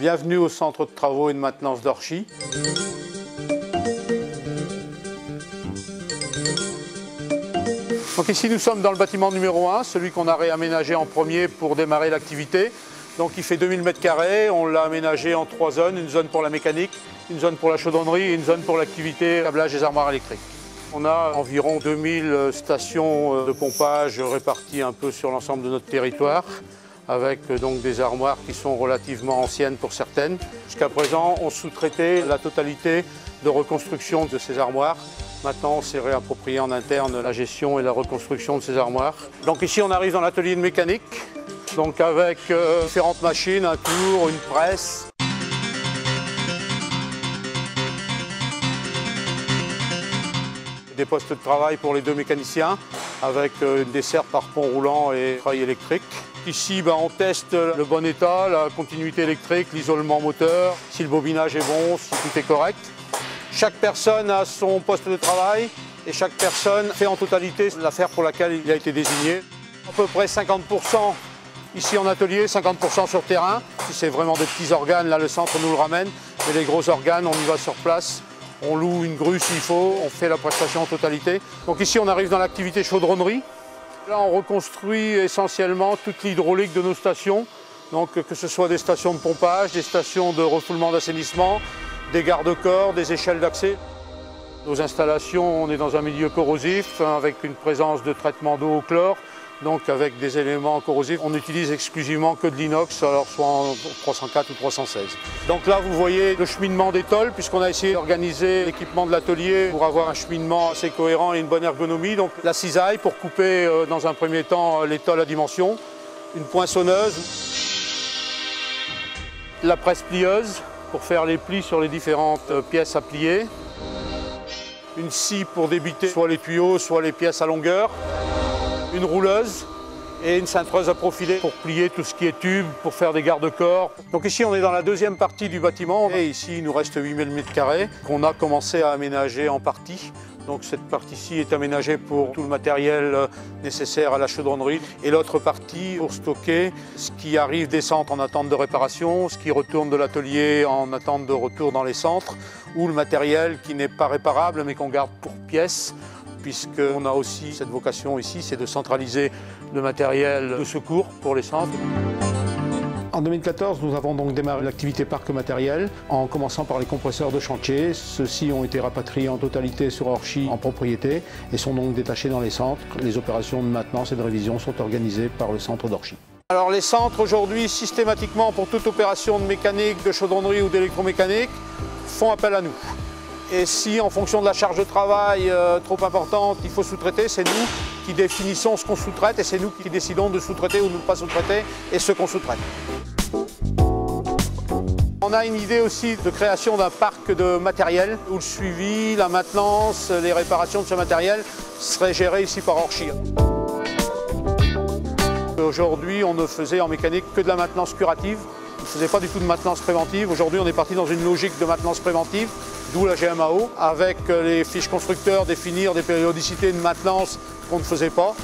Bienvenue au centre de travaux et de maintenance d'Orchy. Donc ici nous sommes dans le bâtiment numéro 1, celui qu'on a réaménagé en premier pour démarrer l'activité. Donc il fait 2000 m², on l'a aménagé en 3 zones, une zone pour la mécanique, une zone pour la chaudronnerie et une zone pour l'activité câblage des armoires électriques. On a environ 2000 stations de pompage réparties un peu sur l'ensemble de notre territoire, avec donc des armoires qui sont relativement anciennes pour certaines. Jusqu'à présent, on sous-traitait la totalité de reconstruction de ces armoires. Maintenant, on s'est réapproprié en interne la gestion et la reconstruction de ces armoires. Donc ici, on arrive dans l'atelier de mécanique, donc avec différentes machines, un tour, une presse. Des postes de travail pour les 2 mécaniciens, avec une desserte par pont roulant et trail électrique. Ici, on teste le bon état, la continuité électrique, l'isolement moteur, si le bobinage est bon, si tout est correct. Chaque personne a son poste de travail et chaque personne fait en totalité l'affaire pour laquelle il a été désigné. À peu près 50% ici en atelier, 50% sur terrain. Si c'est vraiment des petits organes, là le centre nous le ramène. Mais les gros organes, on y va sur place. On loue une grue s'il faut, on fait la prestation en totalité. Donc ici on arrive dans l'activité chaudronnerie. Là on reconstruit essentiellement toute l'hydraulique de nos stations. Donc que ce soit des stations de pompage, des stations de refoulement d'assainissement, des garde-corps, des échelles d'accès. Nos installations, on est dans un milieu corrosif avec une présence de traitement d'eau au chlore. Donc avec des éléments corrosifs, on n'utilise exclusivement que de l'inox, alors soit en 304 ou 316. Donc là, vous voyez le cheminement des tôles, puisqu'on a essayé d'organiser l'équipement de l'atelier pour avoir un cheminement assez cohérent et une bonne ergonomie. Donc la cisaille pour couper dans un premier temps les tôles à dimension, une poinçonneuse, la presse plieuse pour faire les plis sur les différentes pièces à plier, une scie pour débiter soit les tuyaux, soit les pièces à longueur, une rouleuse et une cintreuse à profiler pour plier tout ce qui est tube, pour faire des garde-corps. Donc ici on est dans la deuxième partie du bâtiment et ici il nous reste 8000 m² qu'on a commencé à aménager en partie. Donc cette partie-ci est aménagée pour tout le matériel nécessaire à la chaudronnerie et l'autre partie pour stocker ce qui arrive des centres en attente de réparation, ce qui retourne de l'atelier en attente de retour dans les centres ou le matériel qui n'est pas réparable mais qu'on garde pour pièces, puisqu'on a aussi cette vocation ici, c'est de centraliser le matériel de secours pour les centres. En 2014, nous avons donc démarré l'activité parc matériel en commençant par les compresseurs de chantier. Ceux-ci ont été rapatriés en totalité sur Orchy en propriété et sont donc détachés dans les centres. Les opérations de maintenance et de révision sont organisées par le centre d'Orchy. Alors les centres aujourd'hui, systématiquement pour toute opération de mécanique, de chaudronnerie ou d'électromécanique, font appel à nous. Et si, en fonction de la charge de travail trop importante, il faut sous-traiter, c'est nous qui définissons ce qu'on sous-traite et c'est nous qui décidons de sous-traiter ou de ne pas sous-traiter et ce qu'on sous-traite. On a une idée aussi de création d'un parc de matériel où le suivi, la maintenance, les réparations de ce matériel seraient gérés ici par Orchy. Aujourd'hui, on ne faisait en mécanique que de la maintenance curative. On ne faisait pas du tout de maintenance préventive. Aujourd'hui, on est parti dans une logique de maintenance préventive, d'où la GMAO, avec les fiches constructeurs définir des périodicités de maintenance qu'on ne faisait pas.